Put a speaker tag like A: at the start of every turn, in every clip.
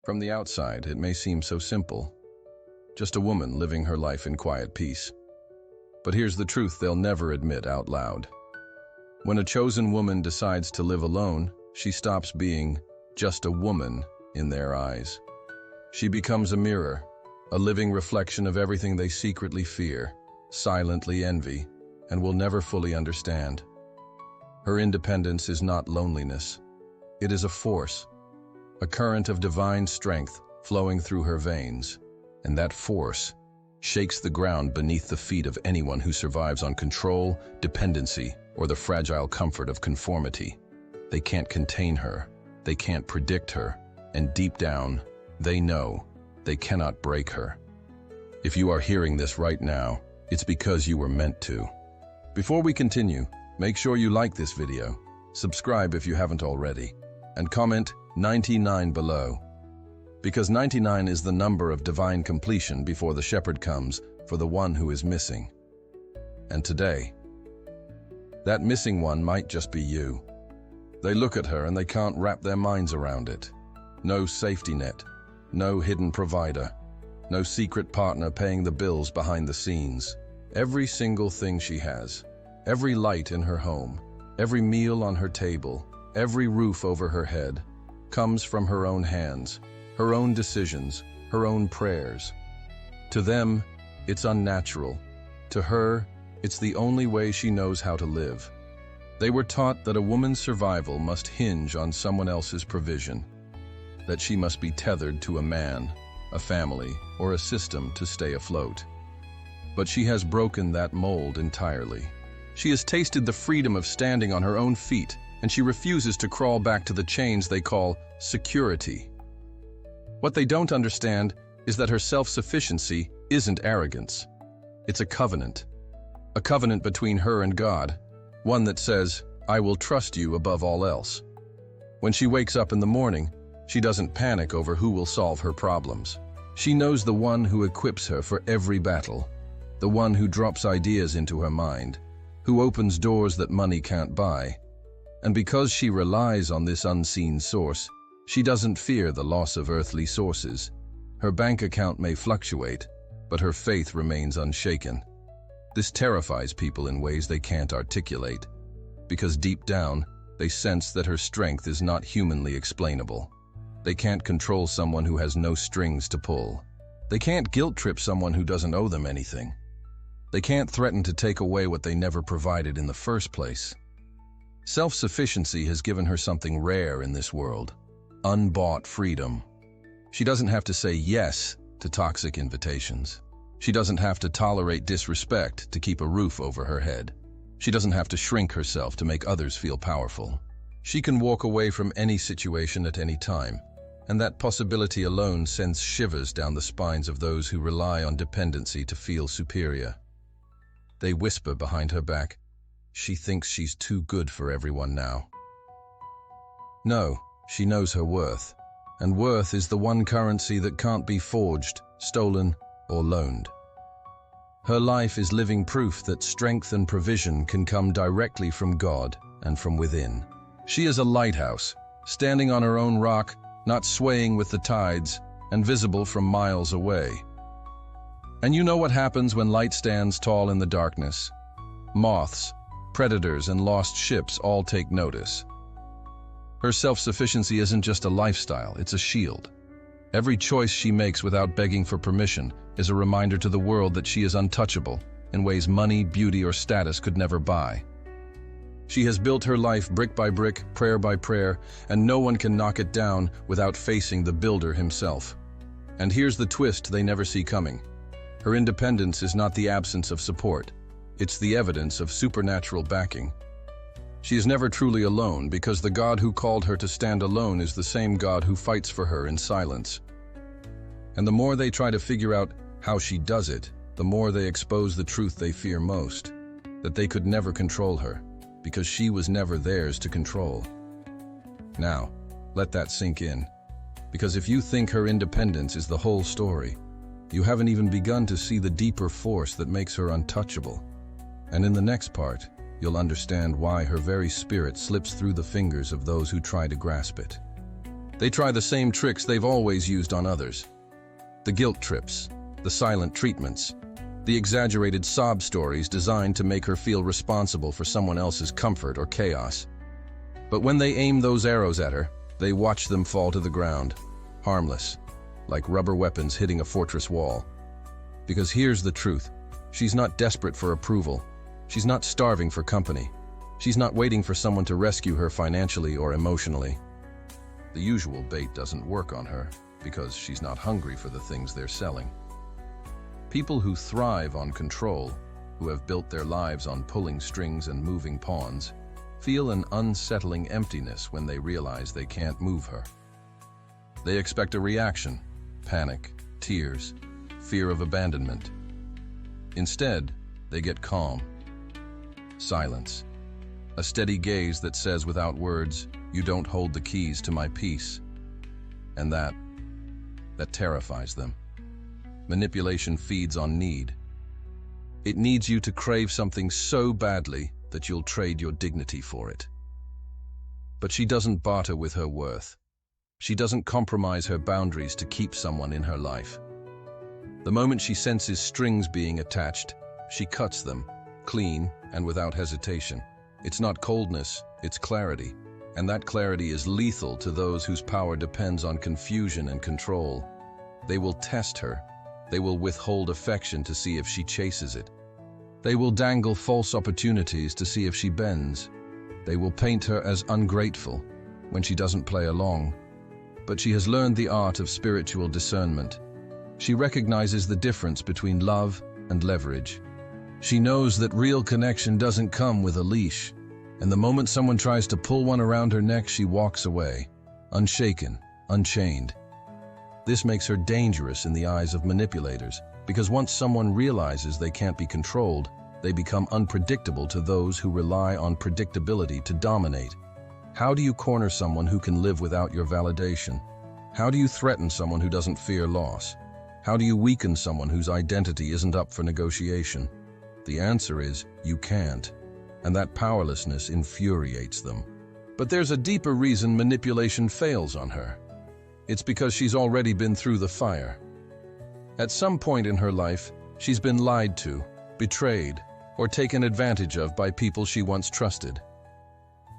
A: From the outside, it may seem so simple. Just a woman living her life in quiet peace. But here's the truth they'll never admit out loud. When a chosen woman decides to live alone, she stops being just a woman in their eyes. She becomes a mirror, a living reflection of everything they secretly fear, silently envy, and will never fully understand. Her independence is not loneliness. It is a force, a current of divine strength flowing through her veins, and that force shakes the ground beneath the feet of anyone who survives on control, dependency, or the fragile comfort of conformity. They can't contain her, they can't predict her, and deep down, they know they cannot break her. If you are hearing this right now, it's because you were meant to. Before we continue, make sure you like this video, subscribe if you haven't already, and comment 99 below. Because 99 is the number of divine completion before the shepherd comes for the one who is missing. And today, that missing one might just be you. They look at her and they can't wrap their minds around it. No safety net, no hidden provider, no secret partner paying the bills behind the scenes. Every single thing she has, every light in her home, every meal on her table, every roof over her head, comes from her own hands, her own decisions, her own prayers. To them, it's unnatural. To her, it's the only way she knows how to live. They were taught that a woman's survival must hinge on someone else's provision, that she must be tethered to a man, a family, or a system to stay afloat. But she has broken that mold entirely. She has tasted the freedom of standing on her own feet, and she refuses to crawl back to the chains they call security. What they don't understand is that her self-sufficiency isn't arrogance. It's a covenant between her and God, one that says, "I will trust you above all else." When she wakes up in the morning, she doesn't panic over who will solve her problems. She knows the one who equips her for every battle, the one who drops ideas into her mind, who opens doors that money can't buy. And because she relies on this unseen source, she doesn't fear the loss of earthly sources. Her bank account may fluctuate, but her faith remains unshaken. This terrifies people in ways they can't articulate, because deep down, they sense that her strength is not humanly explainable. They can't control someone who has no strings to pull. They can't guilt-trip someone who doesn't owe them anything. They can't threaten to take away what they never provided in the first place. Self-sufficiency has given her something rare in this world: unbought freedom. She doesn't have to say yes to toxic invitations. She doesn't have to tolerate disrespect to keep a roof over her head. She doesn't have to shrink herself to make others feel powerful. She can walk away from any situation at any time, and that possibility alone sends shivers down the spines of those who rely on dependency to feel superior. They whisper behind her back, "She thinks she's too good for everyone now." No, she knows her worth, and worth is the one currency that can't be forged, stolen, or loaned. Her life is living proof that strength and provision can come directly from God and from within. She is a lighthouse, standing on her own rock, not swaying with the tides, and visible from miles away. And you know what happens when light stands tall in the darkness? Moths, predators, and lost ships all take notice. Her self-sufficiency isn't just a lifestyle, it's a shield. Every choice she makes without begging for permission is a reminder to the world that she is untouchable in ways money, beauty, or status could never buy. She has built her life brick by brick, prayer by prayer, and no one can knock it down without facing the builder himself. And here's the twist they never see coming. Her independence is not the absence of support. It's the evidence of supernatural backing. She is never truly alone because the God who called her to stand alone is the same God who fights for her in silence. And the more they try to figure out how she does it, the more they expose the truth they fear most, that they could never control her, because she was never theirs to control. Now, let that sink in, because if you think her independence is the whole story, you haven't even begun to see the deeper force that makes her untouchable. And in the next part, you'll understand why her very spirit slips through the fingers of those who try to grasp it. They try the same tricks they've always used on others. The guilt trips, the silent treatments, the exaggerated sob stories designed to make her feel responsible for someone else's comfort or chaos. But when they aim those arrows at her, they watch them fall to the ground, harmless, like rubber weapons hitting a fortress wall. Because here's the truth. She's not desperate for approval. She's not starving for company. She's not waiting for someone to rescue her financially or emotionally. The usual bait doesn't work on her because she's not hungry for the things they're selling. People who thrive on control, who have built their lives on pulling strings and moving pawns, feel an unsettling emptiness when they realize they can't move her. They expect a reaction, panic, tears, fear of abandonment. Instead, they get calm, silence, a steady gaze that says without words, "You don't hold the keys to my peace." And that terrifies them. Manipulation feeds on need. It needs you to crave something so badly that you'll trade your dignity for it. But she doesn't barter with her worth. She doesn't compromise her boundaries to keep someone in her life. The moment she senses strings being attached, she cuts them, clean and without hesitation. It's not coldness, it's clarity. And that clarity is lethal to those whose power depends on confusion and control. They will test her. They will withhold affection to see if she chases it. They will dangle false opportunities to see if she bends. They will paint her as ungrateful when she doesn't play along. But she has learned the art of spiritual discernment. She recognizes the difference between love and leverage. She knows that real connection doesn't come with a leash. And the moment someone tries to pull one around her neck, she walks away, unshaken, unchained. This makes her dangerous in the eyes of manipulators, because once someone realizes they can't be controlled, they become unpredictable to those who rely on predictability to dominate. How do you corner someone who can live without your validation? How do you threaten someone who doesn't fear loss? How do you weaken someone whose identity isn't up for negotiation? The answer is, you can't. And that powerlessness infuriates them. But there's a deeper reason manipulation fails on her. It's because she's already been through the fire. At some point in her life, she's been lied to, betrayed, or taken advantage of by people she once trusted.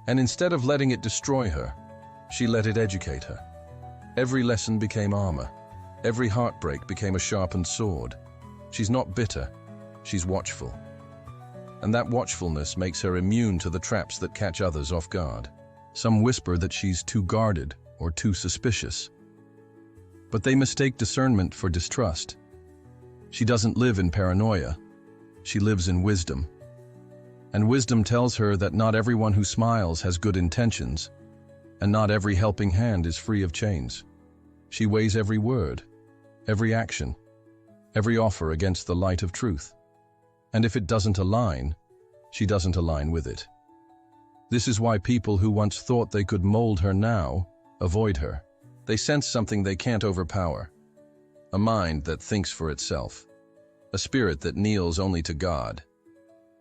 A: And instead of letting it destroy her, she let it educate her. Every lesson became armor. Every heartbreak became a sharpened sword. She's not bitter, she's watchful. And that watchfulness makes her immune to the traps that catch others off guard. Some whisper that she's too guarded or too suspicious. But they mistake discernment for distrust. She doesn't live in paranoia. She lives in wisdom. And wisdom tells her that not everyone who smiles has good intentions, and not every helping hand is free of chains. She weighs every word, every action, every offer against the light of truth. And if it doesn't align, she doesn't align with it. This is why people who once thought they could mold her now avoid her. They sense something they can't overpower. A mind that thinks for itself. A spirit that kneels only to God.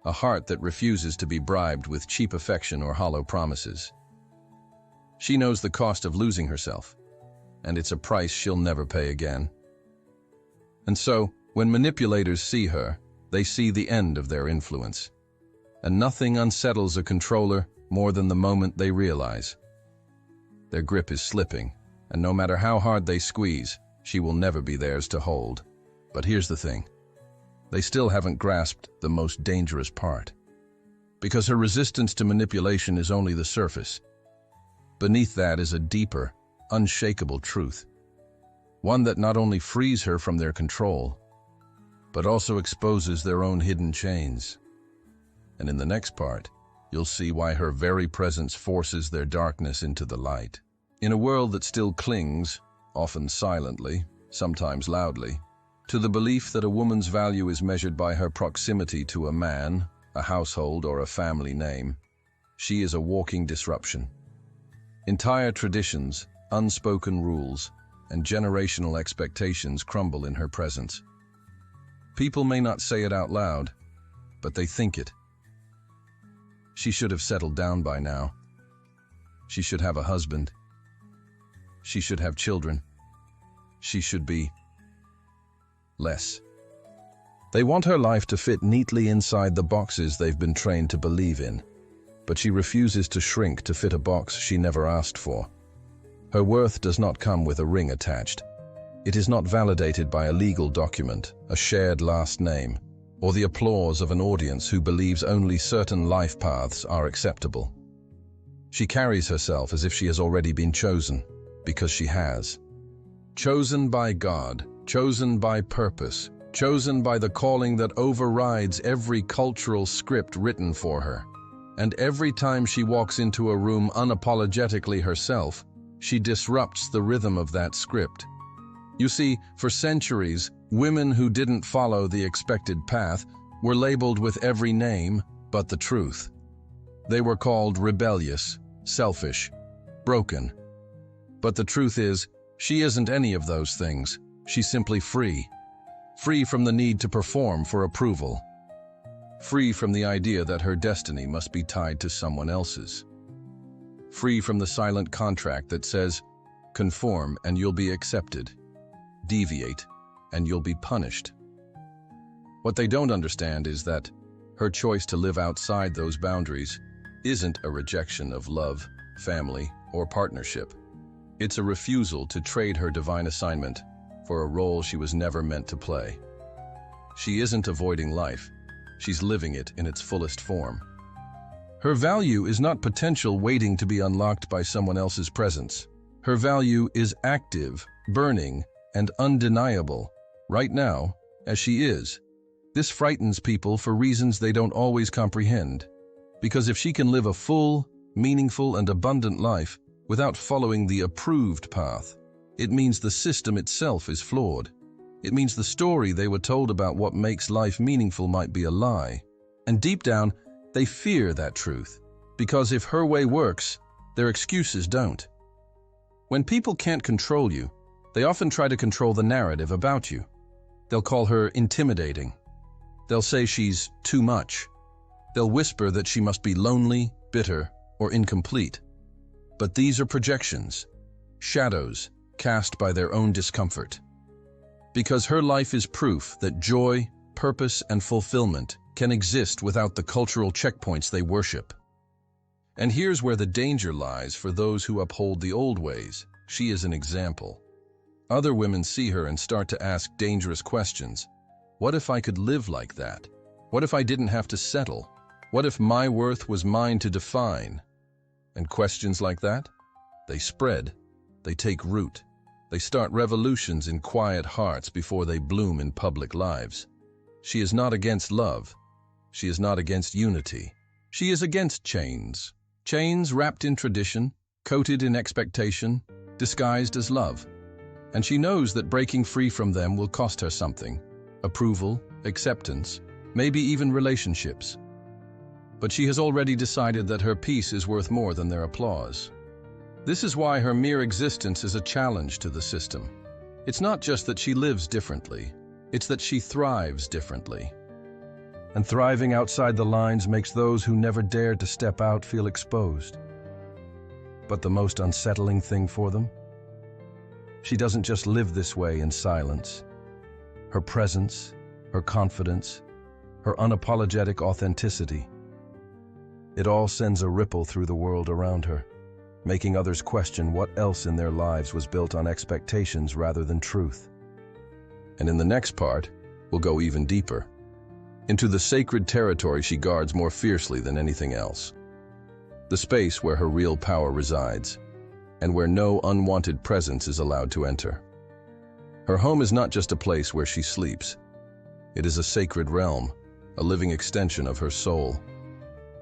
A: A heart that refuses to be bribed with cheap affection or hollow promises. She knows the cost of losing herself, and it's a price she'll never pay again. And so, when manipulators see her, they see the end of their influence. And nothing unsettles a controller more than the moment they realize their grip is slipping, and no matter how hard they squeeze, she will never be theirs to hold. But here's the thing. They still haven't grasped the most dangerous part. Because her resistance to manipulation is only the surface. Beneath that is a deeper, unshakable truth. One that not only frees her from their control, but also exposes their own hidden chains. And in the next part, you'll see why her very presence forces their darkness into the light. In a world that still clings, often silently, sometimes loudly, to the belief that a woman's value is measured by her proximity to a man, a household, or a family name, she is a walking disruption. Entire traditions, unspoken rules, and generational expectations crumble in her presence. People may not say it out loud, but they think it. She should have settled down by now. She should have a husband. She should have children. She should be less. They want her life to fit neatly inside the boxes they've been trained to believe in, but she refuses to shrink to fit a box she never asked for. Her worth does not come with a ring attached. It is not validated by a legal document, a shared last name, or the applause of an audience who believes only certain life paths are acceptable. She carries herself as if she has already been chosen, because she has. Chosen by God, chosen by purpose, chosen by the calling that overrides every cultural script written for her. And every time she walks into a room unapologetically herself, she disrupts the rhythm of that script. You see, for centuries, women who didn't follow the expected path were labeled with every name but the truth. They were called rebellious, selfish, broken. But the truth is, she isn't any of those things. She's simply free. Free from the need to perform for approval. Free from the idea that her destiny must be tied to someone else's. Free from the silent contract that says, conform and you'll be accepted. Deviate and you'll be punished. What they don't understand is that her choice to live outside those boundaries isn't a rejection of love, family, or partnership. It's a refusal to trade her divine assignment for a role she was never meant to play. She isn't avoiding life. She's living it in its fullest form. Her value is not potential waiting to be unlocked by someone else's presence. Her value is active, burning, and undeniable, right now, as she is. This frightens people for reasons they don't always comprehend. Because if she can live a full, meaningful, and abundant life without following the approved path, it means the system itself is flawed. It means the story they were told about what makes life meaningful might be a lie. And deep down, they fear that truth, because if her way works, their excuses don't. When people can't control you, they often try to control the narrative about you. They'll call her intimidating. They'll say she's too much. They'll whisper that she must be lonely, bitter, or incomplete. But these are projections, shadows cast by their own discomfort. Because her life is proof that joy, purpose, and fulfillment can exist without the cultural checkpoints they worship. And here's where the danger lies for those who uphold the old ways. She is an example. Other women see her and start to ask dangerous questions. What if I could live like that? What if I didn't have to settle? What if my worth was mine to define? And questions like that? They spread. They take root. They start revolutions in quiet hearts before they bloom in public lives. She is not against love. She is not against unity. She is against chains. Chains wrapped in tradition, coated in expectation, disguised as love. And she knows that breaking free from them will cost her something. Approval, acceptance, maybe even relationships. But she has already decided that her peace is worth more than their applause. This is why her mere existence is a challenge to the system. It's not just that she lives differently, it's that she thrives differently. And thriving outside the lines makes those who never dared to step out feel exposed. But the most unsettling thing for them? She doesn't just live this way in silence. Her presence, her confidence, her unapologetic authenticity. It all sends a ripple through the world around her, making others question what else in their lives was built on expectations rather than truth. And in the next part, we'll go even deeper, into the sacred territory she guards more fiercely than anything else. The space where her real power resides, and where no unwanted presence is allowed to enter. Her home is not just a place where she sleeps. It is a sacred realm, a living extension of her soul.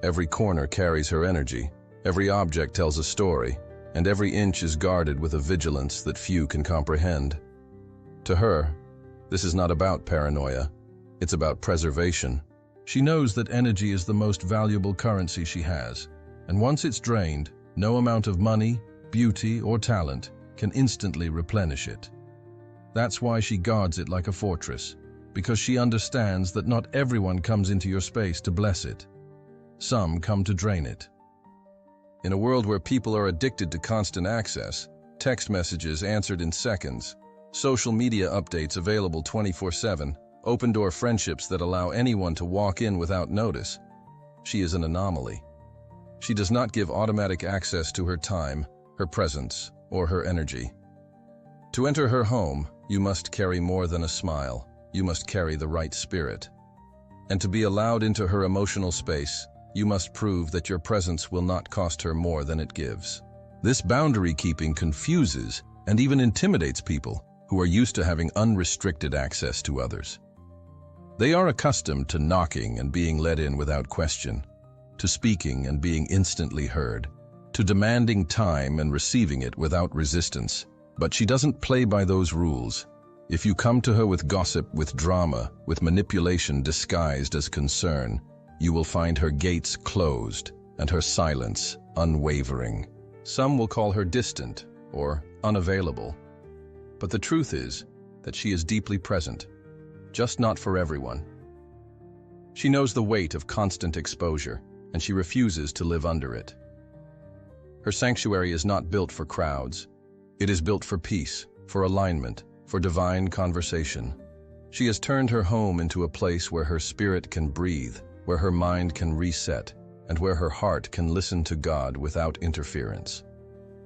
A: Every corner carries her energy, every object tells a story, and every inch is guarded with a vigilance that few can comprehend. To her, this is not about paranoia, it's about preservation. She knows that energy is the most valuable currency she has, and once it's drained, no amount of money, beauty, or talent can instantly replenish it. That's why she guards it like a fortress, because she understands that not everyone comes into your space to bless it. Some come to drain it. In a world where people are addicted to constant access, text messages answered in seconds, social media updates available 24/7, open-door friendships that allow anyone to walk in without notice. She is an anomaly. She does not give automatic access to her time, her presence, or her energy. To enter her home, you must carry more than a smile. You must carry the right spirit. And to be allowed into her emotional space, you must prove that your presence will not cost her more than it gives. This boundary keeping confuses and even intimidates people who are used to having unrestricted access to others. They are accustomed to knocking and being let in without question, to speaking and being instantly heard, to demanding time and receiving it without resistance. But she doesn't play by those rules. If you come to her with gossip, with drama, with manipulation disguised as concern, you will find her gates closed and her silence unwavering. Some will call her distant or unavailable. But the truth is that she is deeply present, just not for everyone. She knows the weight of constant exposure, and she refuses to live under it. Her sanctuary is not built for crowds. It is built for peace, for alignment, for divine conversation. She has turned her home into a place where her spirit can breathe, where her mind can reset, and where her heart can listen to God without interference.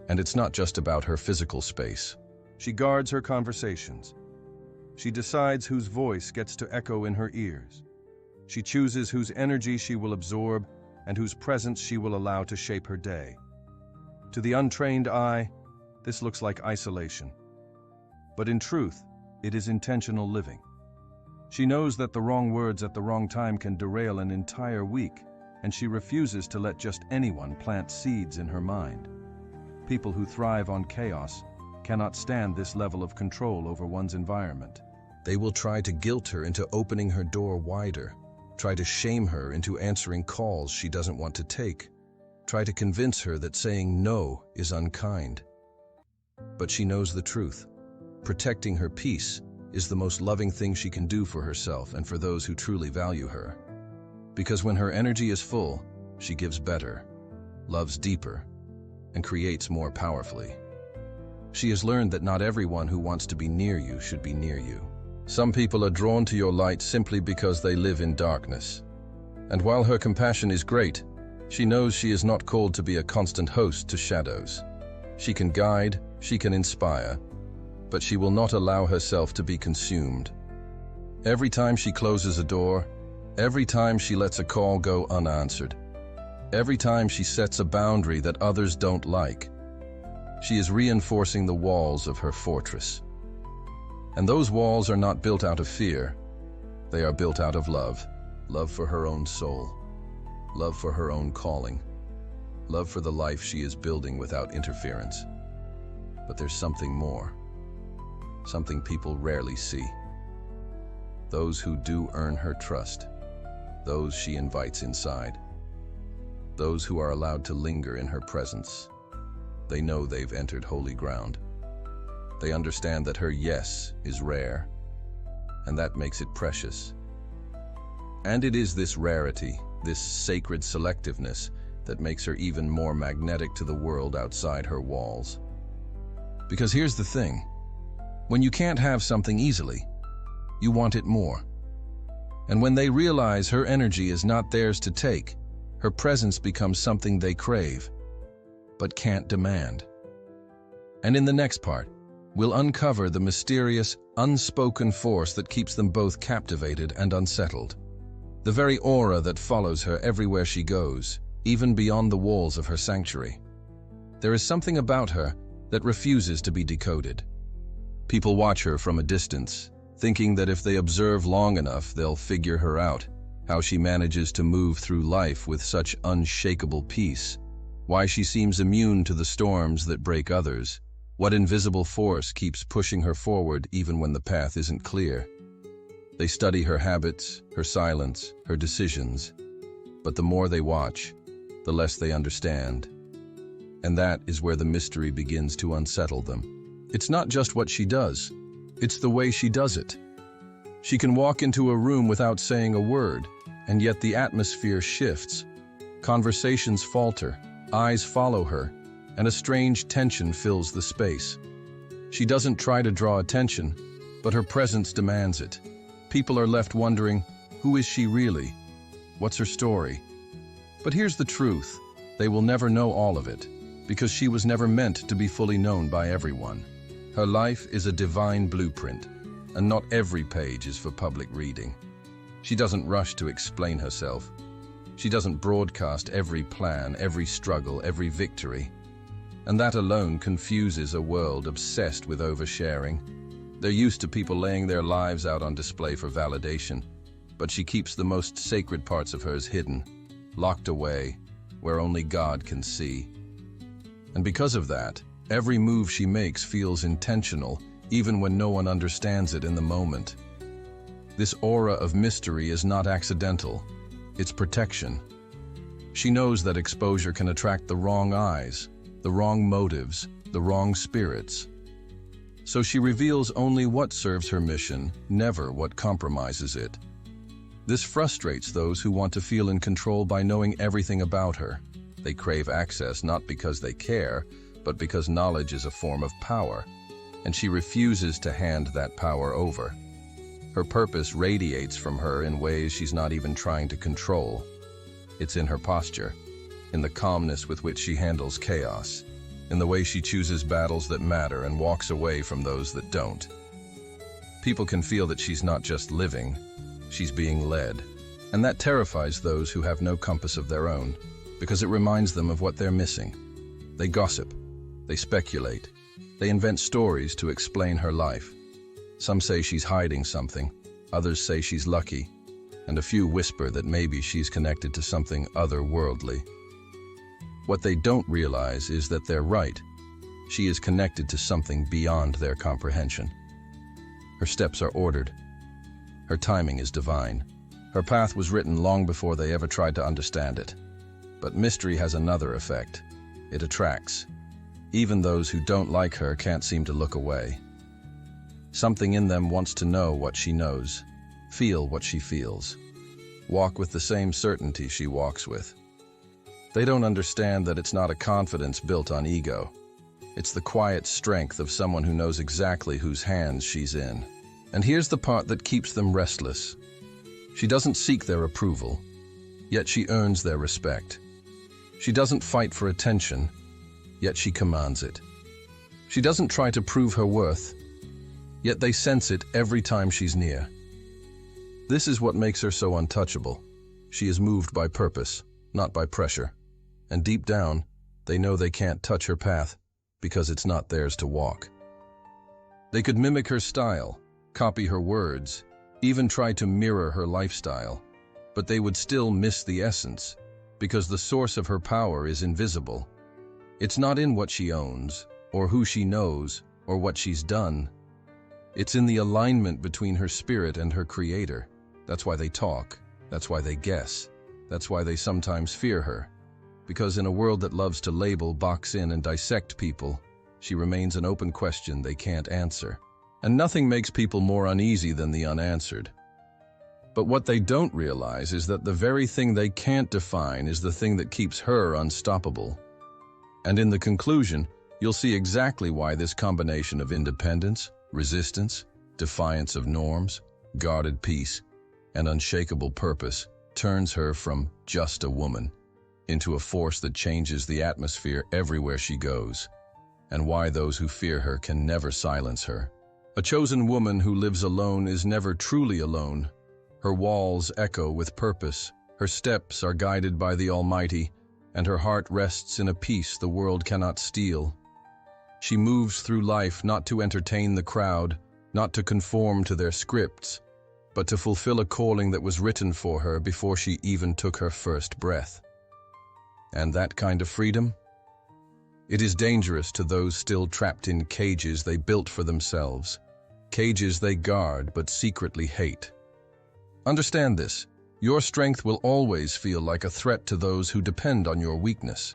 A: And it's not just about her physical space. She guards her conversations. She decides whose voice gets to echo in her ears. She chooses whose energy she will absorb and whose presence she will allow to shape her day. To the untrained eye, this looks like isolation. But in truth, it is intentional living. She knows that the wrong words at the wrong time can derail an entire week, and she refuses to let just anyone plant seeds in her mind. People who thrive on chaos cannot stand this level of control over one's environment. They will try to guilt her into opening her door wider, try to shame her into answering calls she doesn't want to take, try to convince her that saying no is unkind. But she knows the truth. Protecting her peace is the most loving thing she can do for herself and for those who truly value her. Because when her energy is full, she gives better, loves deeper, and creates more powerfully. She has learned that not everyone who wants to be near you should be near you. Some people are drawn to your light simply because they live in darkness. And while her compassion is great, she knows she is not called to be a constant host to shadows. She can guide, she can inspire, but she will not allow herself to be consumed. Every time she closes a door, every time she lets a call go unanswered, every time she sets a boundary that others don't like, she is reinforcing the walls of her fortress. And those walls are not built out of fear. They are built out of love. Love for her own soul. Love for her own calling. Love for the life she is building without interference. But there's something more. Something people rarely see. Those who do earn her trust. Those she invites inside. Those who are allowed to linger in her presence. They know they've entered holy ground. They understand that her yes is rare, and that makes it precious. And it is this rarity, this sacred selectiveness, that makes her even more magnetic to the world outside her walls. Because here's the thing. When you can't have something easily, you want it more. And when they realize her energy is not theirs to take, her presence becomes something they crave, but can't demand. And in the next part, we'll uncover the mysterious, unspoken force that keeps them both captivated and unsettled. The very aura that follows her everywhere she goes, even beyond the walls of her sanctuary. There is something about her that refuses to be decoded. People watch her from a distance, thinking that if they observe long enough, they'll figure her out, how she manages to move through life with such unshakable peace, why she seems immune to the storms that break others, what invisible force keeps pushing her forward even when the path isn't clear. They study her habits, her silence, her decisions, but the more they watch, the less they understand. And that is where the mystery begins to unsettle them. It's not just what she does, it's the way she does it. She can walk into a room without saying a word, and yet the atmosphere shifts. Conversations falter, eyes follow her, and a strange tension fills the space. She doesn't try to draw attention, but her presence demands it. People are left wondering, who is she really? What's her story? But here's the truth. They will never know all of it, because she was never meant to be fully known by everyone. Her life is a divine blueprint, and not every page is for public reading. She doesn't rush to explain herself. She doesn't broadcast every plan, every struggle, every victory. And that alone confuses a world obsessed with oversharing. They're used to people laying their lives out on display for validation, but she keeps the most sacred parts of hers hidden, locked away, where only God can see. And because of that, every move she makes feels intentional, even when no one understands it in the moment. This aura of mystery is not accidental, it's protection. She knows that exposure can attract the wrong eyes, the wrong motives, the wrong spirits. So she reveals only what serves her mission, never what compromises it. This frustrates those who want to feel in control by knowing everything about her. They crave access not because they care, but because knowledge is a form of power, and she refuses to hand that power over. Her purpose radiates from her in ways she's not even trying to control. It's in her posture, in the calmness with which she handles chaos, in the way she chooses battles that matter and walks away from those that don't. People can feel that she's not just living, she's being led. And that terrifies those who have no compass of their own, because it reminds them of what they're missing. They gossip, they speculate, they invent stories to explain her life. Some say she's hiding something, others say she's lucky, and a few whisper that maybe she's connected to something otherworldly. What they don't realize is that they're right. She is connected to something beyond their comprehension. Her steps are ordered. Her timing is divine. Her path was written long before they ever tried to understand it. But mystery has another effect. It attracts. Even those who don't like her can't seem to look away. Something in them wants to know what she knows, feel what she feels, walk with the same certainty she walks with. They don't understand that it's not a confidence built on ego. It's the quiet strength of someone who knows exactly whose hands she's in. And here's the part that keeps them restless. She doesn't seek their approval, yet she earns their respect. She doesn't fight for attention, yet she commands it. She doesn't try to prove her worth, yet they sense it every time she's near. This is what makes her so untouchable. She is moved by purpose, not by pressure. And deep down, they know they can't touch her path because it's not theirs to walk. They could mimic her style, copy her words, even try to mirror her lifestyle, but they would still miss the essence because the source of her power is invisible. It's not in what she owns, or who she knows, or what she's done. It's in the alignment between her spirit and her creator. That's why they talk. That's why they guess. That's why they sometimes fear her. Because in a world that loves to label, box in, and dissect people, she remains an open question they can't answer. And nothing makes people more uneasy than the unanswered. But what they don't realize is that the very thing they can't define is the thing that keeps her unstoppable. And in the conclusion, you'll see exactly why this combination of independence, resistance, defiance of norms, guarded peace, and unshakable purpose turns her from just a woman into a force that changes the atmosphere everywhere she goes, and why those who fear her can never silence her. A chosen woman who lives alone is never truly alone. Her walls echo with purpose, her steps are guided by the Almighty, and her heart rests in a peace the world cannot steal. She moves through life not to entertain the crowd, not to conform to their scripts, but to fulfill a calling that was written for her before she even took her first breath. And that kind of freedom? It is dangerous to those still trapped in cages they built for themselves, cages they guard but secretly hate. Understand this, your strength will always feel like a threat to those who depend on your weakness.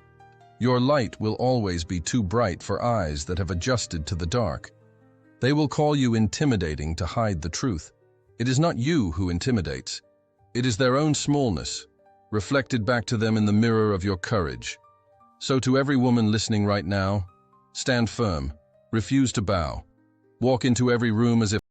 A: Your light will always be too bright for eyes that have adjusted to the dark. They will call you intimidating to hide the truth. It is not you who intimidates. It is their own smallness, reflected back to them in the mirror of your courage. So to every woman listening right now, stand firm, refuse to bow, walk into every room as if